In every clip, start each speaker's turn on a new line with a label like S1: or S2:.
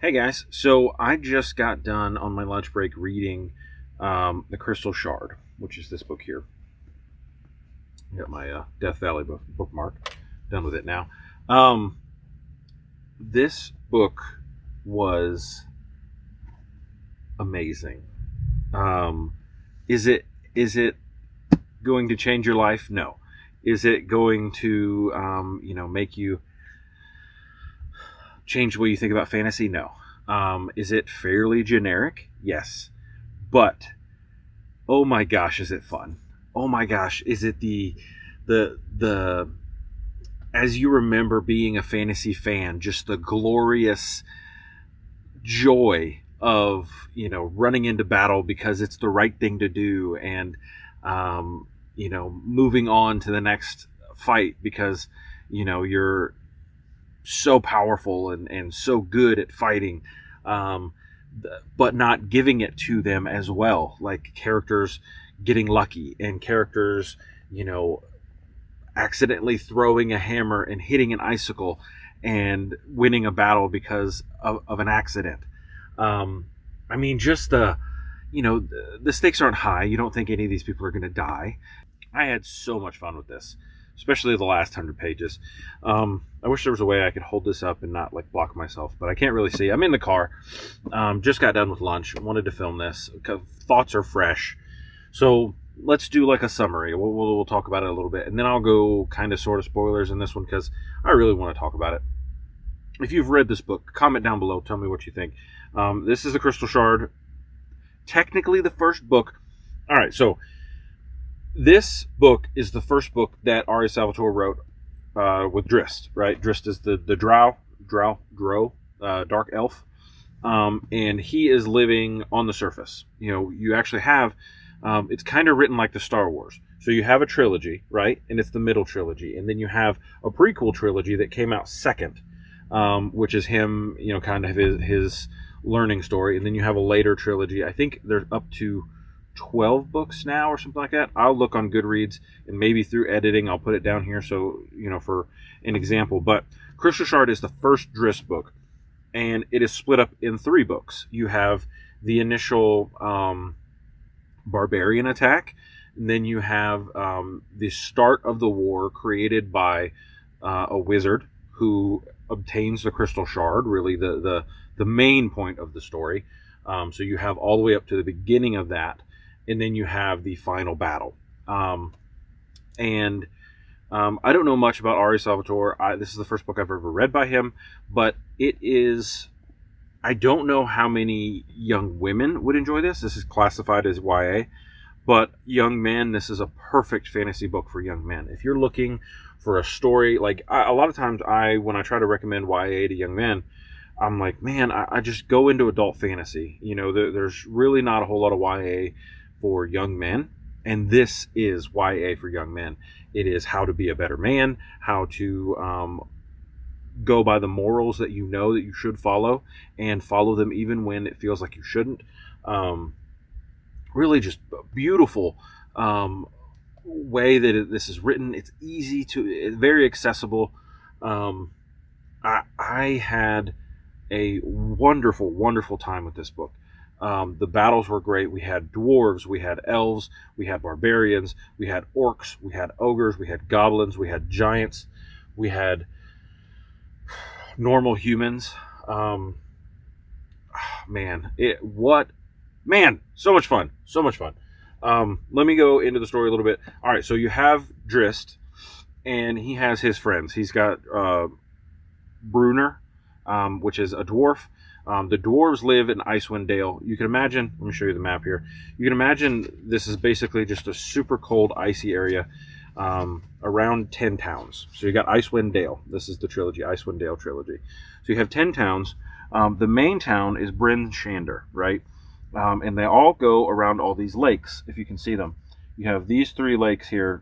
S1: Hey guys, so I just got done on my lunch break reading The Crystal Shard, which is this book here. Got my Death Valley bookmark. Done with it now. This book was amazing. Is it going to change your life? No. Is it going to make you change the way you think about fantasy? No. Is it fairly generic? Yes. But oh my gosh, is it fun? Oh my gosh, is it the as you remember being a fantasy fan, just the glorious joy of running into battle because it's the right thing to do, and moving on to the next fight because you're so powerful and so good at fighting, but not giving it to them as well, like characters getting lucky and characters accidentally throwing a hammer and hitting an icicle and winning a battle because of an accident. I mean, just the stakes aren't high. You don't think any of these people are going to die. I had so much fun with this, especially the last 100 pages. I wish there was a way I could hold this up and not like block myself, but I can't really see. I'm in the car. Just got done with lunch. Wanted to film this because thoughts are fresh. So let's do like a summary. We'll talk about it a little bit, and then I'll go kind of sort of spoilers in this one because I really want to talk about it. If you've read this book, comment down below. Tell me what you think. This is The Crystal Shard. Technically the first book. All right, so this book is the first book that R.A. Salvatore wrote with Drizzt, right? Drizzt is the drow, dark elf, and he is living on the surface. You actually have, it's kind of written like the Star Wars. So you have a trilogy, right? And it's the middle trilogy. And then you have a prequel trilogy that came out second, which is him, kind of his learning story. And then you have a later trilogy. I think they're up to 12 books now or something like that. I'll look on Goodreads, and maybe through editing I'll put it down here so for an example. But Crystal Shard is the first Drizzt book, and it is split up in 3 books. You have the initial barbarian attack, and then you have the start of the war created by a wizard who obtains the Crystal Shard, really the main point of the story. So you have all the way up to the beginning of that, and then you have the final battle. I don't know much about R.A. Salvatore. This is the first book I've ever read by him, but it is... I don't know how many young women would enjoy this. This is classified as YA, but young men, this is a perfect fantasy book for young men. If you're looking for a story, like a lot of times when I try to recommend YA to young men, I'm like, man, I just go into adult fantasy. There's really not a whole lot of YA for young men, and this is YA for young men. It is how to be a better man, how to go by the morals that that you should follow, and follow them even when it feels like you shouldn't. Really just a beautiful way that this is written. It's easy to, very accessible. I had a wonderful, wonderful time with this book. The battles were great. We had dwarves, we had elves, we had barbarians, we had orcs, we had ogres, we had goblins, we had giants, we had normal humans. So much fun. So much fun. Let me go into the story a little bit. All right, so you have Drizzt, and he has his friends. He's got Brunner, which is a dwarf. The dwarves live in Icewind Dale. You can imagine, let me show you the map here. You can imagine this is basically just a super cold, icy area around 10 towns. So you got Icewind Dale. This is the trilogy, Icewind Dale trilogy. So you have 10 towns. The main town is Bryn Shander, right? And they all go around all these lakes, if you can see them. You have these 3 lakes here,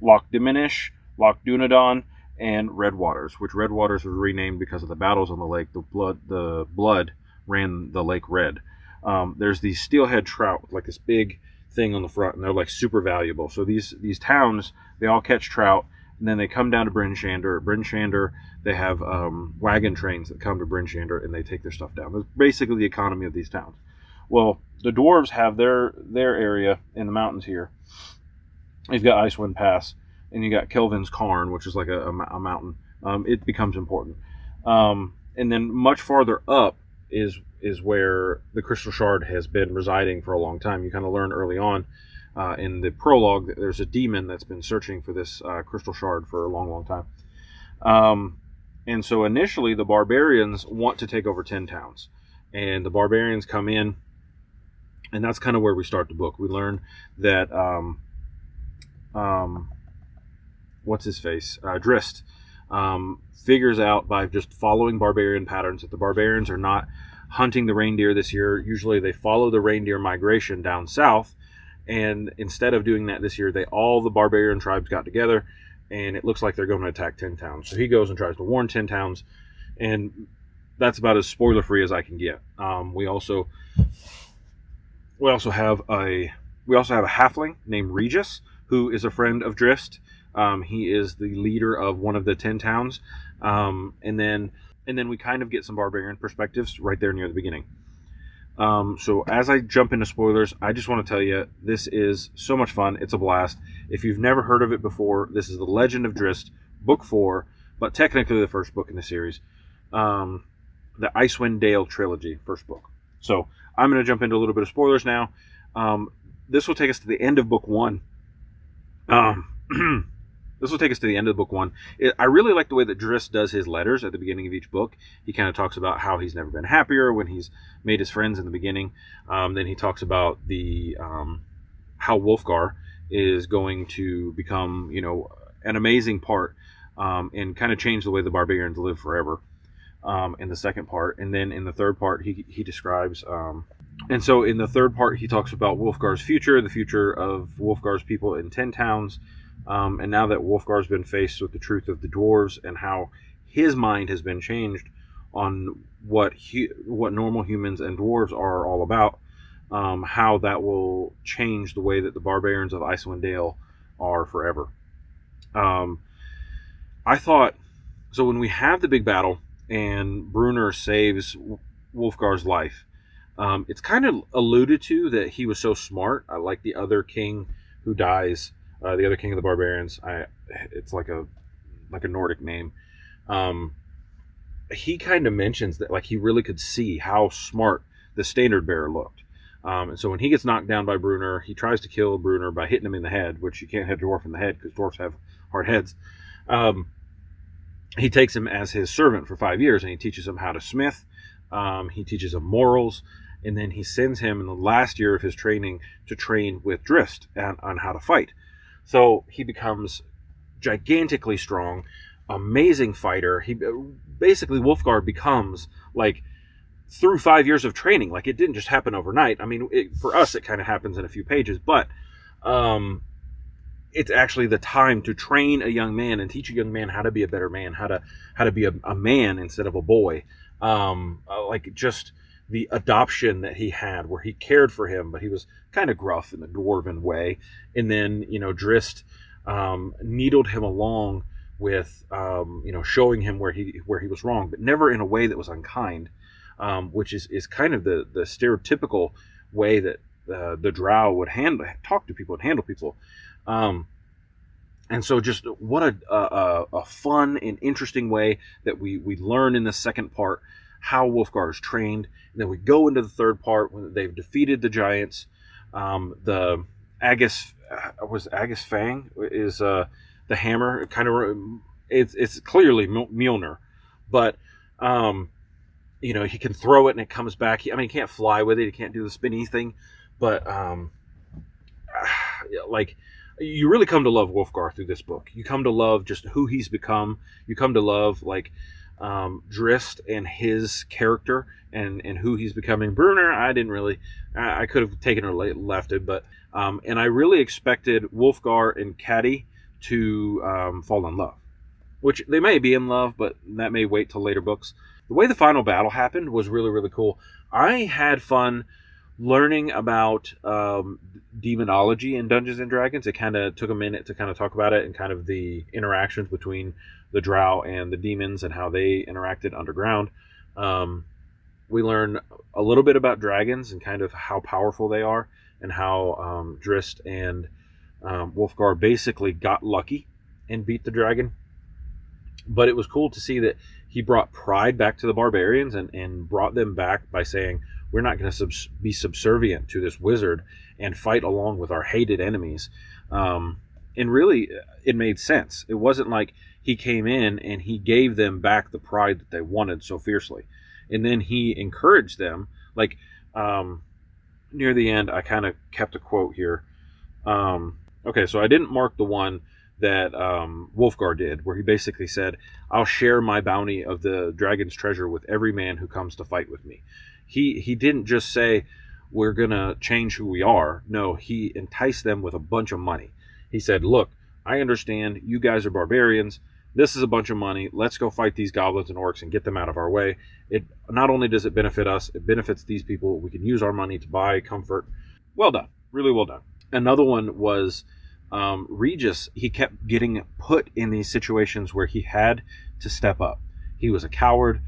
S1: Loch Diminish, Loch Dunedin, and Red Waters, which Red Waters was renamed because of the battles on the lake. The blood ran the lake red. There's these Steelhead Trout, like this big thing on the front, and they're like super valuable. So these towns, they all catch trout, and then they come down to Bryn Shander. At Bryn Shander, they have wagon trains that come to Bryn Shander, and they take their stuff down. That's basically the economy of these towns. Well, the dwarves have their area in the mountains here. You've got Icewind Pass, and you got Kelvin's Cairn, which is like a mountain. It becomes important. And then much farther up is where the Crystal Shard has been residing for a long time. You kind of learn early on in the prologue that there's a demon that's been searching for this Crystal Shard for a long, long time. And so initially the barbarians want to take over 10 towns. And the barbarians come in, and that's kind of where we start the book. We learn that, what's his face? Drizzt figures out by just following barbarian patterns that the barbarians are not hunting the reindeer this year. Usually they follow the reindeer migration down south, and instead of doing that this year, all the barbarian tribes got together, and it looks like they're going to attack 10 towns. So he goes and tries to warn 10 towns, and that's about as spoiler free as I can get. We also have a halfling named Regis, who is a friend of Drizzt. He is the leader of one of the 10 towns, and then we kind of get some barbarian perspectives right there near the beginning. So as I jump into spoilers, I just want to tell you, this is so much fun. It's a blast. If you've never heard of it before, this is The Legend of Drizzt, Book 4, but technically the first book in the series. The Icewind Dale trilogy, first book. So I'm going to jump into a little bit of spoilers now. This will take us to the end of Book 1. This will take us to the end of Book 1. I really like the way that Drizzt does his letters at the beginning of each book. He kind of talks about how he's never been happier when he's made his friends in the beginning. Then he talks about how Wulfgar is going to become, an amazing part and kind of change the way the barbarians live forever in the second part. And then in the third part, he describes... and so in the third part, he talks about Wulfgar's future, the future of Wulfgar's people in 10 towns. And now that Wulfgar's been faced with the truth of the dwarves and how his mind has been changed on what normal humans and dwarves are all about, how that will change the way that the barbarians of Icewind Dale are forever. I thought, so when we have the big battle and Brunner saves Wulfgar's life, it's kind of alluded to that he was so smart, like the other king who dies. The other king of the barbarians, it's like a Nordic name. He kind of mentions that like he really could see how smart the standard bearer looked. And so when he gets knocked down by Brunner, he tries to kill Brunner by hitting him in the head, which you can't hit a dwarf in the head because dwarfs have hard heads. He takes him as his servant for 5 years, and he teaches him how to smith. He teaches him morals. And then he sends him in the last year of his training to train with Drizzt on how to fight. So he becomes gigantically strong, amazing fighter. Basically, Wulfgar becomes, like, through 5 years of training. Like, it didn't just happen overnight. I mean, for us, it kind of happens in a few pages. But it's actually the time to train a young man and teach a young man how to be a better man, how to be a man instead of a boy. Like, just the adoption that he had, where he cared for him, but he was kind of gruff in the dwarven way. And then, Drizzt needled him along with, showing him where he was wrong, but never in a way that was unkind, which is kind of the stereotypical way that the drow would talk to people and handle people. And so just what a fun and interesting way that we learn in the second part how Wulfgar is trained. And then we go into the third part when they've defeated the giants. The Agus Fang is the hammer. It's clearly Mjolnir, but he can throw it and it comes back. He can't fly with it. He can't do the spinny thing, but like, you really come to love Wulfgar through this book. You come to love just who he's become. You come to love, like, Drizzt and his character and who he's becoming. Brunner, I could have taken or left it, but and I really expected Wulfgar and Cady to fall in love, which they may be in love, but that may wait till later books. The way the final battle happened was really, really cool. I had fun learning about demonology in Dungeons and Dragons. It kind of took a minute to kind of talk about it and kind of the interactions between the drow and the demons and how they interacted underground. We learn a little bit about dragons and kind of how powerful they are, and how Drizzt and Wolfgar basically got lucky and beat the dragon. But it was cool to see that he brought pride back to the barbarians, and brought them back by saying, we're not going to be subservient to this wizard and fight along with our hated enemies. And really, it made sense. It wasn't like he came in and he gave them back the pride that they wanted so fiercely. And then he encouraged them. Like, near the end, I kind of kept a quote here. Okay, so I didn't mark the one that Wolfgar did, where he basically said, I'll share my bounty of the dragon's treasure with every man who comes to fight with me. He didn't just say, we're going to change who we are. No, he enticed them with a bunch of money. He said, look, I understand you guys are barbarians. This is a bunch of money. Let's go fight these goblins and orcs and get them out of our way. It not only does it benefit us, it benefits these people. We can use our money to buy comfort. Well done. Really well done. Another one was Regis. He kept getting put in these situations where he had to step up. He was a coward.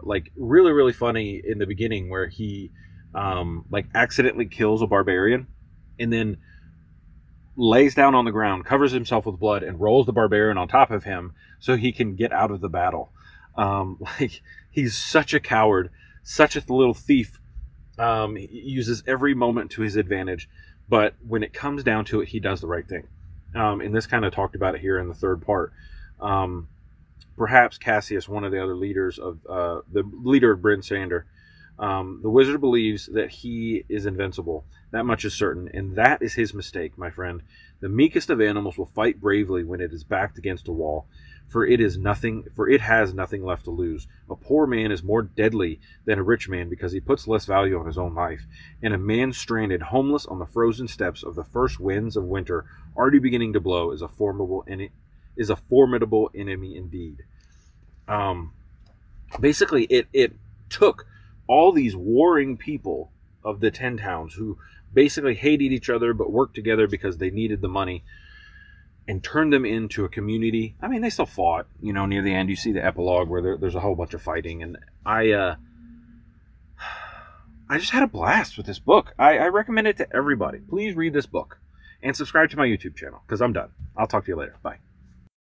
S1: Like, really, really funny in the beginning where he like accidentally kills a barbarian and then lays down on the ground, covers himself with blood, and rolls the barbarian on top of him so he can get out of the battle. Like, he's such a coward, such a little thief. He uses every moment to his advantage, but when it comes down to it, he does the right thing. And this kind of talked about it here in the third part. Perhaps Cassius, one of the other leaders of the leader of Bryn Sander, the wizard believes that he is invincible. That much is certain, and that is his mistake, my friend. The meekest of animals will fight bravely when it is backed against a wall, for it has nothing left to lose. A poor man is more deadly than a rich man because he puts less value on his own life, and a man stranded homeless on the frozen steppes of the first winds of winter, already beginning to blow, is a formidable enemy indeed. Basically, it took all these warring people of the 10 towns who basically hated each other but worked together because they needed the money, and turned them into a community. I mean, they still fought, near the end. You see the epilogue where there's a whole bunch of fighting, and I just had a blast with this book. I recommend it to everybody. Please read this book and subscribe to my YouTube channel, because I'm done. I'll talk to you later. Bye.